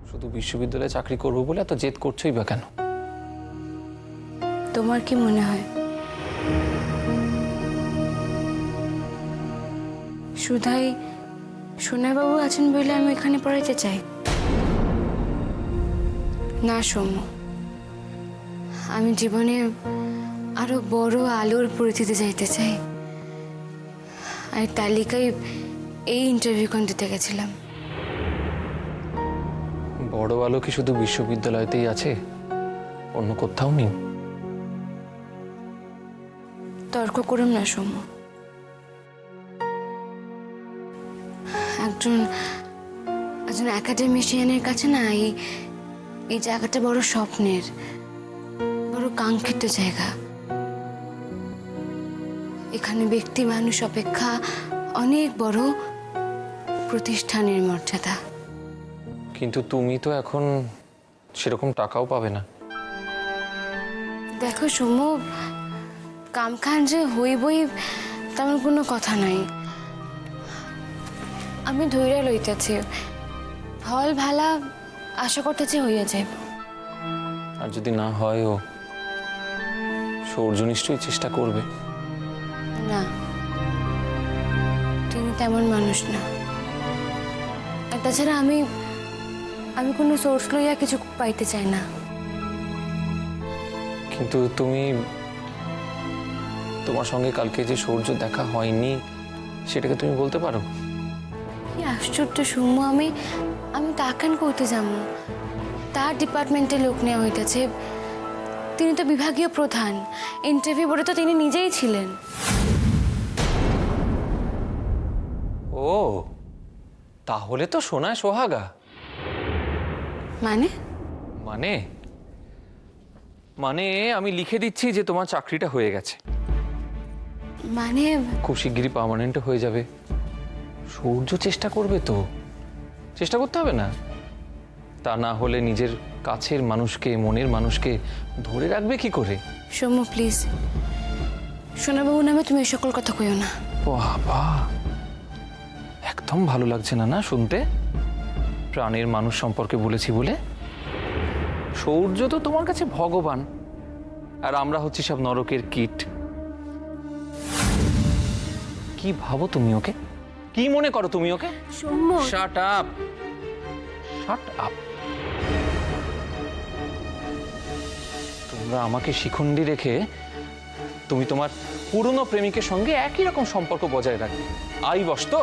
শুধু বিশ্ববিদ্যালয়ে চাকরি করবো বলে এত জেদ করছোই বা কেন? তোমার কি মনে হয় সুধাই সোনাবাবু আছেন বলে আমি এখানে পড়াইতে চাই? না সৌম্য, আমি জীবনে আরো বড় আলোর পরিচিতি চাইতে চাই। আর তালিকায় এই ইন্টারভিউ দিতে গেছিলাম। বড় আলো কি শুধু বিশ্ববিদ্যালয়তেই আছে, অন্য কোথাও নেই? তর্ক করুন না সৌম্য। একজন একাডেমিশিয়ানের কাছে না এই জায়গাটা বড় স্বপ্নের, বড় কাঙ্ক্ষিত জায়গা। এখানে ব্যক্তি মানুষ অপেক্ষা অনেক বড় প্রতিষ্ঠানের মর্যাদা। কিন্তু তুমি তো এখন সেরকম টাকাও পাবে না। দেখো সৌম্য, কামখান যে হইবই তেমন কোনো কথা নাই। আমি ধৈর্য লইতেছি, ফল ভালা আশা করতেছি হইয়া যাইব। আর যদি না হয়ও, সৌর্য নিশ্চয়ই চেষ্টা করবে। না, তিনি তেমন মানুষ না। আর তাছাড়া আমি কোনো সোর্স লইয়া কিছু পাইতে চাই না। কিন্তু তোমার সঙ্গে কালকে যে সৌর্য দেখা হয়নি সেটাকে তুমি বলতে পারো? কি আশ্চর্য সৌম্য, আমি তাকান করতে যাবো? তার ডিপার্টমেন্টে লোক নেওয়া হইতেছে। তিনি তো বিভাগীয় প্রধান, ইন্টারভিউ বোর্ডে তো তিনি নিজেই ছিলেন। ও, তাহলে তো সোনায় সোহাগা। মানে মানে মানে আমি লিখে দিচ্ছি যে তোমার চাকরিটা হয়ে গেছে, মানে খুব শিগগিরই পার্মানেন্ট হয়ে যাবে। সূর্য চেষ্টা করবে তো, চেষ্টা করতে হবে না? তা না হলে নিজের কাছের মানুষকে, মনের মানুষকে ধরে রাখবে কি করে? সৌম্য প্লিজ, সোনাবাবু নামে তুমি এই সকল কথা কইও না। বাবা, একদম ভালো লাগছে না না শুনতে। প্রাণের মানুষ সম্পর্কে বলেছি বলে। সৌর্য তো তোমার কাছে ভগবান, আর আমরা হচ্ছি সব নরকের কীট। কি ভাবো তুমি ওকে? কি মনে করো তুমি okay? Soumya, shut up, shut up. তোমরা আমাকে শিখণ্ডি রেখে তুমি তোমার পুরনো প্রেমিকের সঙ্গে একই রকম সম্পর্ক বজায় রাখবে। আই বস তো,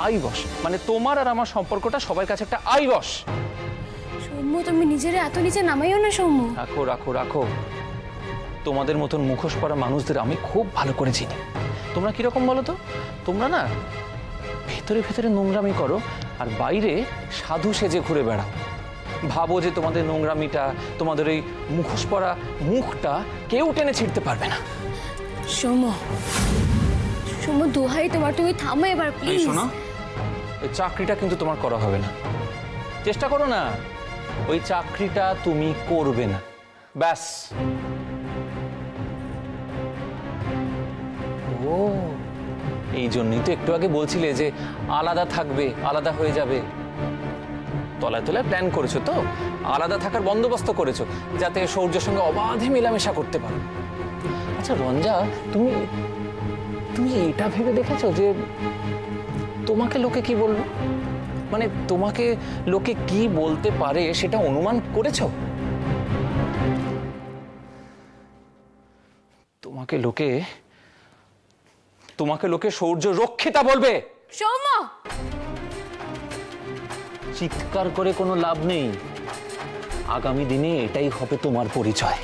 আই বস মানে তোমার আর আমার সম্পর্কটা সবার কাছে একটা আই বস। সৌম্য তুমি নিজের এত নিচে নামাইও না সৌম্য। রাখো রাখো রাখো। তোমাদের মতন মুখোশ পরা মানুষদের আমি খুব ভালো করে চিনি। তোমরা কিরকম বলো তো? তোমরা না ভেতরে ভেতরে নোংরামি করো আর বাইরে সাধু সেজে ঘুরে বেড়াও। ভাবো যে তোমাদের নোংরামিটা, তোমাদের এই মুখোশ পরা মুখটা কেউ টেনে ছিঁড়তে পারবে না। সৌম্য, সৌম্য দোহাই তোমার, তুমি থামো এবার এই প্লিজ। শোনো, ওই চাকরিটা কিন্তু তোমার করা হবে না। চেষ্টা করো না, ওই চাকরিটা তুমি করবে না, ব্যাস। ও, এই জন্যই তো একটু আগে বলছিলে যে আলাদা থাকবে, আলাদা হয়ে যাবে। তলায় তলায় প্ল্যান করেছো তো, আলাদা থাকার বন্দোবস্ত করেছো যাতে সৌর্যের সঙ্গে অবাধে মেলামেশা করতে পারো। আচ্ছা রঞ্জা, তুমি এটা ভেবে দেখেছো যে তোমাকে লোকে কি বলবে? মানে তোমাকে লোকে কি বলতে পারে সেটা অনুমান করেছো? তোমাকে লোকে সৌর্য রক্ষিতা বলবে। সৌম্য, চিৎকার করে কোনো লাভ নেই। আগামী দিনে এটাই হবে তোমার পরিচয়।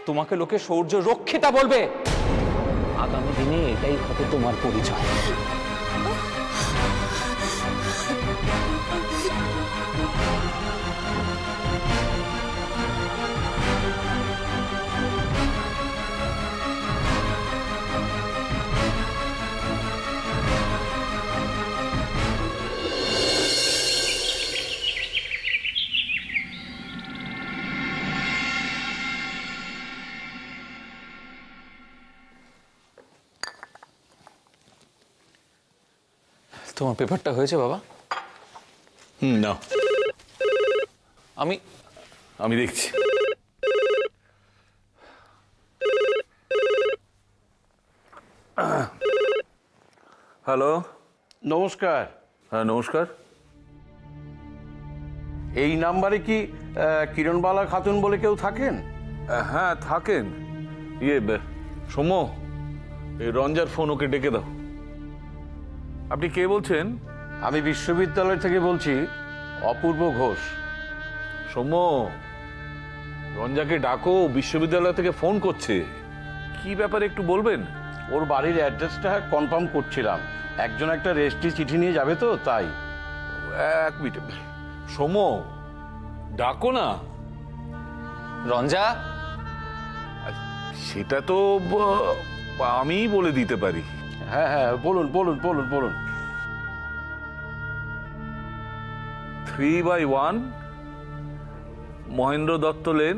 তোমাকে লোকে সৌর্য রক্ষিতা বলবে। আগামী দিনে এটাই হবে তোমার পরিচয়। তোমার পেপারটা হয়েছে বাবা? না, আমি আমি দেখছি। হ্যালো। নমস্কার। হ্যাঁ নমস্কার। এই নাম্বারে কি কিরণবালা খাতুন বলে কেউ থাকেন? হ্যাঁ থাকেন। সৌম্য, এই রঞ্জার ফোন ওকে ডেকে দাও। আপনি কে বলছেন? আমি বিশ্ববিদ্যালয় থেকে বলছি, অপূর্ব ঘোষ। সৌম্য, রঞ্জাকে ডাকো, বিশ্ববিদ্যালয় থেকে ফোন করছে। কি ব্যাপারে একটু বলবেন? ওর বাড়ির অ্যাড্রেসটা কনফার্ম করছিলাম। একজন একটা রেজিস্ট্রি চিঠি নিয়ে যাবে তো, তাই। এক মিনিট সৌম্য, ডাকো না। রঞ্জা, সেটা তো আমিই বলে দিতে পারি। হ্যাঁ হ্যাঁ, বলুন বলুন বলুন বলুন। 3/1 মহেন্দ্র দত্ত লেন,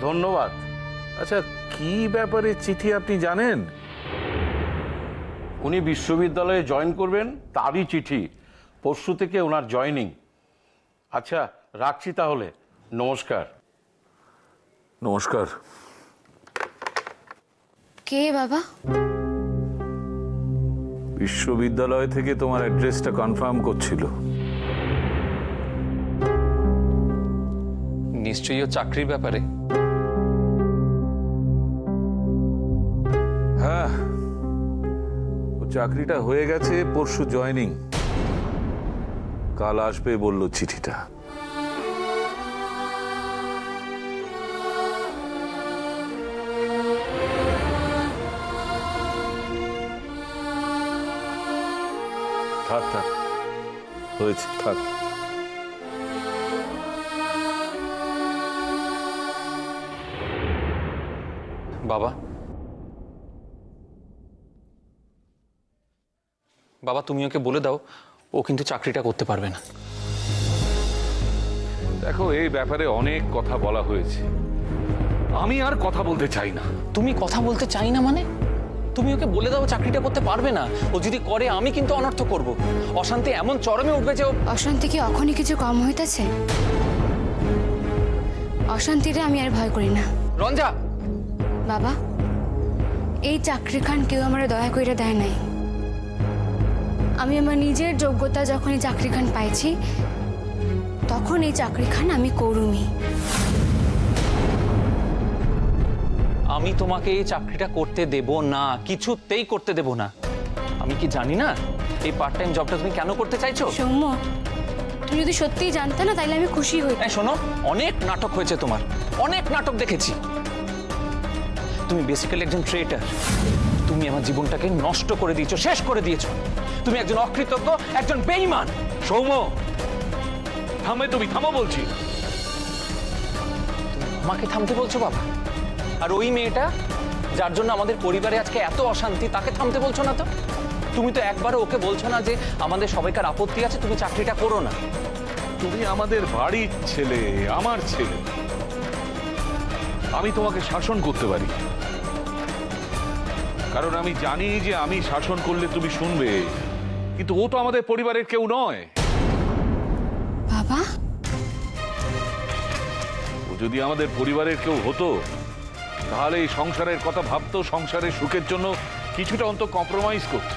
ধন্যবাদ। আচ্ছা কি ব্যাপারে চিঠি আপনি জানেন? উনি বিশ্ববিদ্যালয়ে জয়েন করবেন, তারই চিঠি। পরশু থেকে ওনার জয়েনিং। আচ্ছা রাখছি তাহলে, নমস্কার। নমস্কার। কে বাবা? বিশ্ববিদ্যালয় থেকে তোমার অ্যাড্রেসটা কনফার্ম করছিল। নিশ্চয়ই ও চাকরির ব্যাপারে। হ্যাঁ, ও চাকরিটা হয়ে গেছে, পরশু জয়েনিং। কাল আসবে বলল চিঠিটা। থাক থাক, হয়েছে, থাক। বাবা, বাবা তুমি ওকে বলে দাও, ও কিন্তু চাকরিটা করতে পারবে না। দেখো, এই ব্যাপারে অনেক কথা বলা হয়েছে, আমি আর কথা বলতে চাই না। তুমি কথা বলতে চাই না মানে? তুমি ওকে বলে দাও চাকরিটা করতে পারবে না। ও যদি করে আমি কিন্তু অনর্থ করব। অশান্তি এমন চরমে উঠবে যে অশান্তি কি এখনই কিছু কম হইতেছে? অশান্তিরে আমি আর ভয় করি না। রঞ্জা, বাবা, এই চাকরিখান কেউ আমার দয়া করে দেয় নাই। আমি আমার নিজের যোগ্যতা যখন এই চাকরিখান পাইছি, তখন এই চাকরিখান আমি করুমি। আমি তোমাকে এই চাকরিটা করতে দেব না, কিছুতেই করতে দেব না। আমি কি জানি না এই পার্ট টাইম জবটা তুমি কেন করতে চাইছো? সৌম্য, তুমি যদি সত্যিই জানতে না, তাইলে আমি খুশি হই। এই শোনো, অনেক নাটক হয়েছে তোমার, অনেক নাটক দেখেছি। তুমি বেসিক্যালি একজন ট্রেটার। তুমি আমার জীবনটাকে নষ্ট করে দিয়েছো, শেষ করে দিয়েছো। তুমি একজন অকৃতজ্ঞ, একজন বেঈমান। সৌম্য, থামে, তুমি থামো বলছি। আমাকে থামতে বলছো বাবা? আর ওই মেয়েটা যার জন্য আমাদের পরিবারে আজকে এত অশান্তি, তাকে থামতে বলছো না তো? তুমি তো একবারও ওকে বলছো না যে আমাদের সবাইকার আপত্তি আছে, তুমি চাকরিটা করো না। তুমি আমাদের বাড়ির ছেলে, আমার ছেলে, আমি তোমাকে শাসন করতে পারি, কারণ আমি জানি যে আমি শাসন করলে তুমি শুনবে। কিন্তু ও তো আমাদের পরিবারের কেউ নয়। বাবা, ও যদি আমাদের পরিবারের কেউ হতো, তাহলে এই সংসারের কথা ভাবতো, সংসারের সুখের জন্য কিছুটা অন্তত কম্প্রোমাইজ করতো।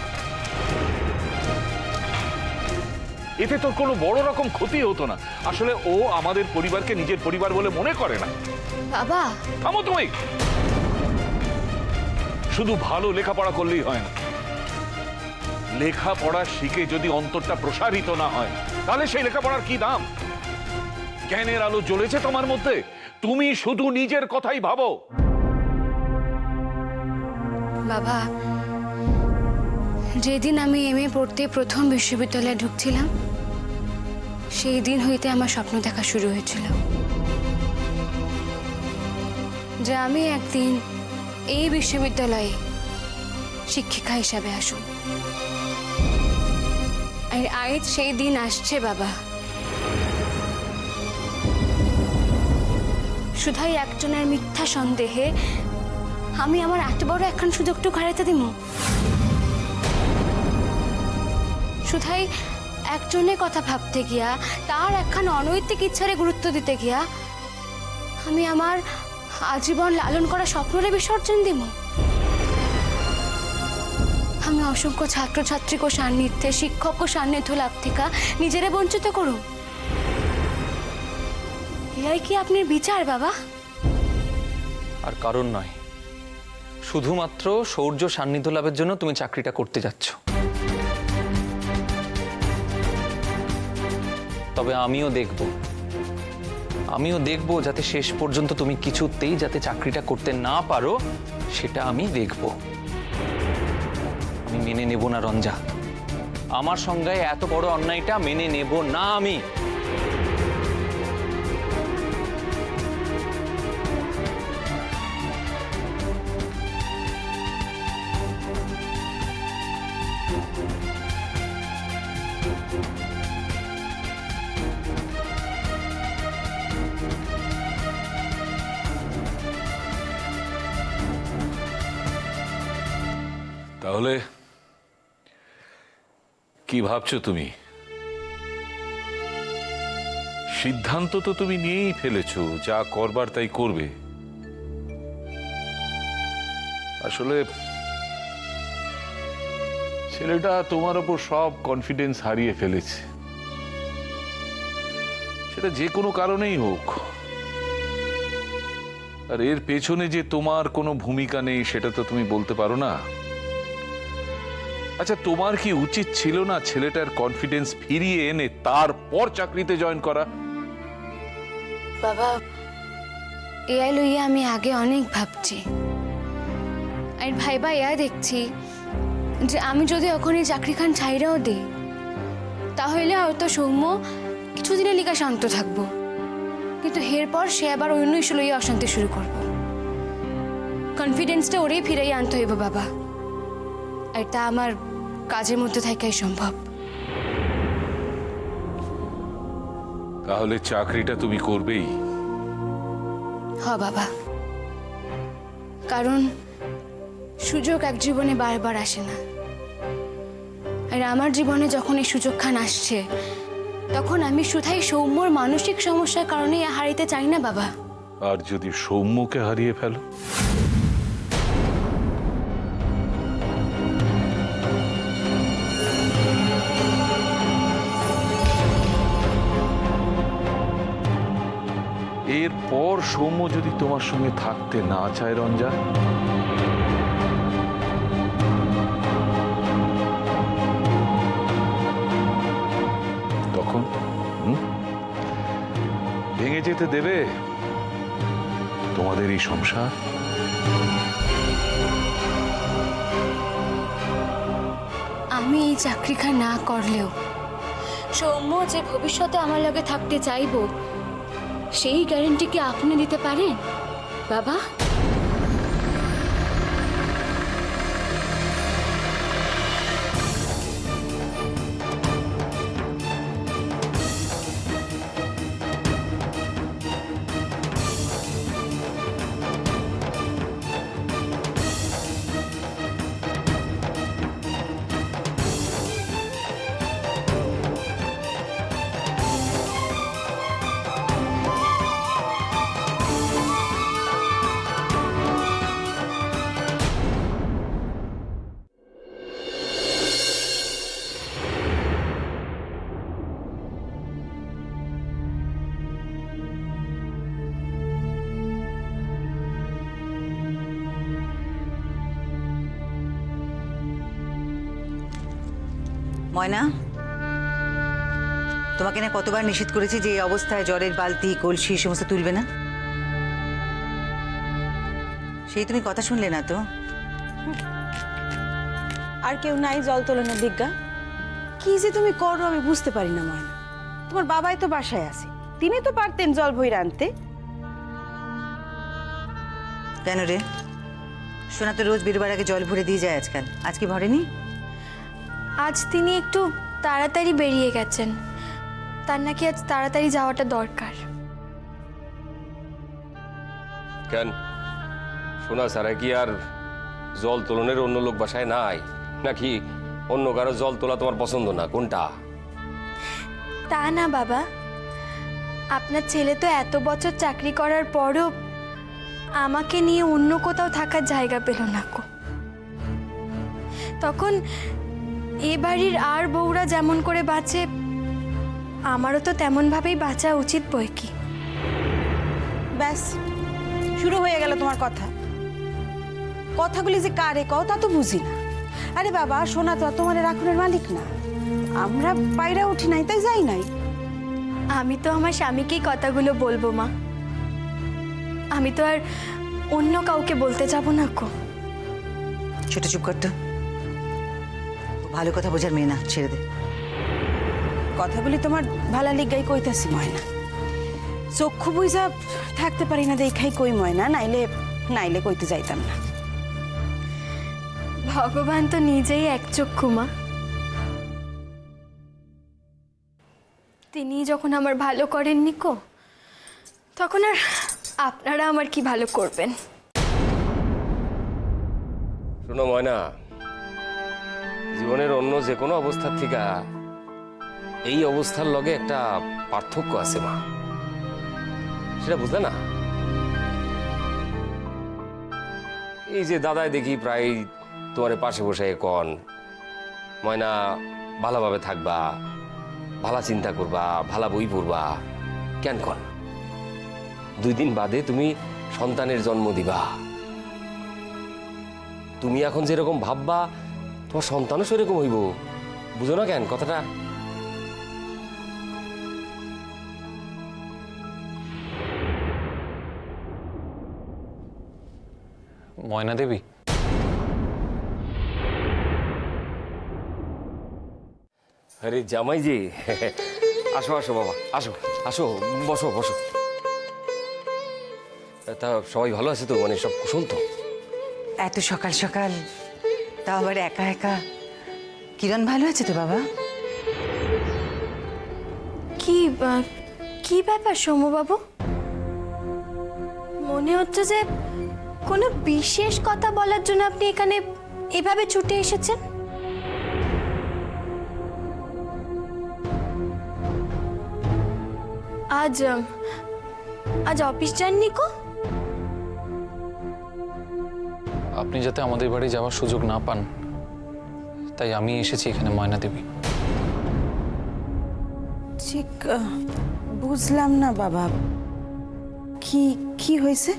এতে তোর কোনো বড় রকম ক্ষতি হতো না। আসলে ও আমাদের পরিবারকে নিজের পরিবার বলে মনে করে না। বাবা, থামো তুমি। শুধু ভালো লেখাপড়া করলেই হয় না, লেখাপড়া শিখে যদি অন্তরটা প্রসারিত না হয়, তাহলে সেই লেখাপড়ার কি দাম? জ্ঞানের আলো জ্বলেছে তোমার মধ্যে, তুমি শুধু নিজের কথাই ভাবো। বাবা, যেদিন আমি এমএ পড়তে প্রথম বিশ্ববিদ্যালয়ে ঢুকছিলাম, সেই দিন হইতে আমার স্বপ্ন দেখা শুরু হয়েছিল যে আমি একদিন এই বিশ্ববিদ্যালয়ে শিক্ষিকা হিসাবে আসব। আর আজ সেই দিন আসছে বাবা। শুধাই একজনের মিথ্যা সন্দেহে আমি আমার এত বড় একখান সুযোগটুকু হারাইতে দিব? শুধাই একজনের কথা ভাবতে গিয়া, তার একখান অনৈতিক ইচ্ছারে গুরুত্ব দিতে গিয়া আমি আমার আজীবন লালন করা স্বপ্নরে বিসর্জন দিব? আমি অসংখ্য ছাত্রছাত্রীক সান্নিধ্যে, শিক্ষক সান্নিধ্য লাভ থেকে নিজেরে বঞ্চিত করুন? এটাই কি আপনার বিচার বাবা? আর কারণ নয়, শুধুমাত্র শৌর্য সান্নিধ্য লাভের জন্য তুমি চাকরিটা করতে যাচ্ছ। তবে আমিও দেখব যাতে শেষ পর্যন্ত তুমি কিছুতেই যাতে চাকরিটা করতে না পারো, সেটা আমি দেখব। আমি মেনে নেব না রঞ্জা, আমার সঙ্গে এত বড় অন্যায়টা মেনে নেব না আমি। তাহলে কি ভাবছো তুমি? সিদ্ধান্ত তো তুমি নিয়েই ফেলেছো, যা করবার তাই করবে। আসলে ছেলেটা তোমার উপর সব কনফিডেন্স হারিয়ে ফেলেছে, সেটা যে কোনো কারণেই হোক। আর এর পেছনে যে তোমার কোনো ভূমিকা নেই সেটা তো তুমি বলতে পারো না। আচ্ছা, তোমার কি উচিত ছিল না ছেলেটার কনফিডেন্স ফিরিয়ে এনে তারপর চাকরিতে জয়েন করা? বাবা, এআই লইয়া আমি আগে অনেক ভাবছি, আর ভাইবা এয়া দেখছি যে আমি যদি ওখানে চাকরিখান ছাইরাও দিই, তাহলে হয়তো সৌম্য কিছুদিনের লিগা শান্ত থাকবো, কিন্তু এরপর সে আবার অন্য ইস্যু লইয়া অশান্তি শুরু করবো। কনফিডেন্সটা ওরেই ফিরাই আনতে হইব বাবা, আর তা আমার কাজের মধ্যে থাকাই সম্ভব। তাহলে চাকরিটা তুমি করবেই? হ বাবা, কারণ সুযোগ এক জীবনে বারবার আসে না, আর আমার জীবনে যখন এই সুযোগখান আসছে, তখন আমি শুধাই সৌম্যর মানসিক সমস্যার কারণে হারাইতে চাই না বাবা। আর যদি সৌম্যকে হারিয়ে ফেলো? এরপর সৌম্য যদি তোমার সঙ্গে থাকতে না চায় রঞ্জা, তখন ভেঙে যেতে দেবে তোমাদের এই সংসার? আমি এই চাকরিখান না করলেও সৌম্য যে ভবিষ্যতে আমার লগে থাকতে চাইবো, সেই গ্যারেন্টি কি আপনি দিতে পারেন বাবা? ময়না, তোমাকে না কতবার নিষেধ করেছি যে এই অবস্থায় জলের বালতি, কলসি সমস্ত তুলবে না? সেই তুমি কথা শুনলে না তো। আর কেউ নাই জল তোলানোর দিগ্গা? কি যে তুমি করো আমি বুঝতে পারি না ময়না। তোমার বাবাই তো বাসায় আছে, তিনি তো পারতেন জল ভইরা আনতে। কেন রে? সোনা তো রোজ বেরোবার আগে জল ভরে দিয়ে যায়, আজকাল আজ কি ভরেনি? আজ তিনি একটু তাড়াতাড়ি বেরিয়ে গেছেন, তার নাকি আজ তাড়াতাড়ি যাওয়াটা দরকার। কেন শোনা ছাড়া কি আর জল তোলনের অন্য লোক বাসায় নাই, নাকি অন্য কারো জল তোলা তোমার পছন্দ না? কোনটা? তা না বাবা, আপনার ছেলে তো এত বছর চাকরি করার পরও আমাকে নিয়ে অন্য কোথাও থাকার জায়গা পেল না কো। তখন এ বাড়ির আর বউরা যেমন করে বাঁচে, আমারও তো তেমনভাবেই বাঁচা উচিত বই কি। ব্যাস শুরু হয়ে গেল তোমার কথা। কথাগুলি যে কারে কও তা তো বুঝি না। আরে বাবা, সোনা তো আর তোমার রাখনের মালিক না। আমরা বাইরে উঠি নাই তাই যাই নাই। আমি তো আমার স্বামীকেই কথাগুলো বলবো মা, আমি তো আর অন্য কাউকে বলতে যাব না কো। ছোট চুপ কর তো, ও ভালো কথা বোঝার মেয়ে না, ছেড়ে দে। কথাগুলি তোমার ভালা লিগাই কইতাছি ময়না। চক্ষু বুঝা থাকতে পারি না দেখাই কই ময়না, নাইলে নাইলে কইতে যাইতাম না। ভগবান তো নিজেই এক চক্ষু মা, তিনি যখন আমার ভালো করেননি কো, তখন আর আপনারা আমার কি ভালো করবেন? শোনো ময়না, জীবনের অন্য যে কোনো অবস্থার থেকে এই অবস্থার লগে একটা পার্থক্য আছে মা, সেটা বুঝলে না? এই যে দাদাই দেখি প্রায় তোমার পাশে বসে কন, ময়না ভালোভাবে থাকবা, ভালো চিন্তা করবা, ভালো বই পড়বা, কেন কন 2 দিন বাদে তুমি সন্তানের জন্ম দিবা। তুমি এখন যেরকম ভাববা তোমার সন্তানও সেরকম হইব, বুঝো না কেন কথাটা? ময়না দেবী, আরে জামাই যে, আসো আসো বাবা, আসো আসো, বসো বসো। তা সবাই ভালো আছে তো, মানে সব কুশল তো? এত সকাল সকাল, তাও আবার একা একা। কিরণ ভালো আছে তো বাবা? কি ব্যাপার সৌম্যবাবু? মনে হচ্ছে যে কোনো বিশেষ কথা বলার জন্য আপনি এখানে এভাবে ছুটে এসেছেন। আজ অফিস যাননি কো? আপনি যাতে আমাদের বাড়ি যাওয়ার সুযোগ না পান, তাই আমি এসেছি এখানে ময়না দেবী। ঠিক বুঝলাম না বাবা, কি কি হয়েছে?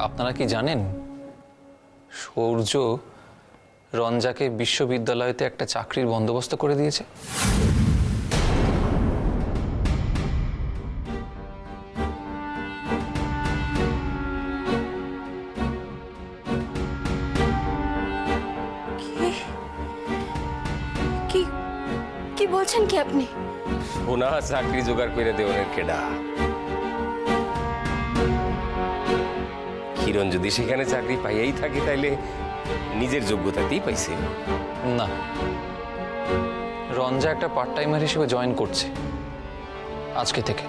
আপনারা কি জানেন সূর্য রঞ্জাকে বিশ্ববিদ্যালয়তে একটা চাকরির বন্দোবস্ত করে দিয়েছে? কি বলছেন কি আপনি? সোনা চাকরি জোগাড় করে দেওয়ার কেডা? কিরণ যদি সেখানে চাকরি পাইয়াই থাকে তাইলে নিজের যোগ্যতাতেই পাইছে। না, রঞ্জা একটা পার্ট টাইমার হিসেবে জয়েন করছে আজকে থেকে।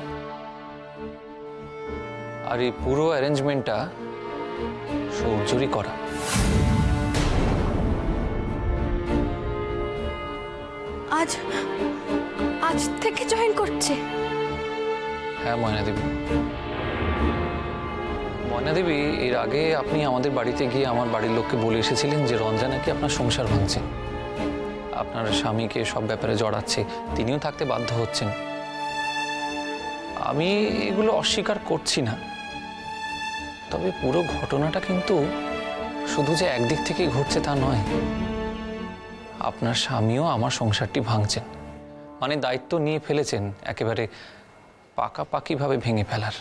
আর এই পুরো অ্যারেঞ্জমেন্টটা সূর্যরই করা। আজ থেকে জয়েন করছে? হ্যাঁ ময়না দেবী। ময়না দেবী, এর আগে আপনি আমাদের বাড়িতে গিয়ে আমার বাড়ির লোককে বলে এসেছিলেন যে রঞ্জা নাকি আপনার সংসার ভাঙছে, আপনার স্বামীকে সব ব্যাপারে জড়াচ্ছে, তিনিও থাকতে বাধ্য হচ্ছেন। আমি এগুলো অস্বীকার করছি না, তবে পুরো ঘটনাটা কিন্তু শুধু যে একদিক থেকেই ঘটছে তা নয়। আপনার স্বামীও আমার সংসারটি ভাঙছেন, মানে দায়িত্ব নিয়ে ফেলেছেন একেবারে পাকাপাকিভাবে ভেঙে ফেলার।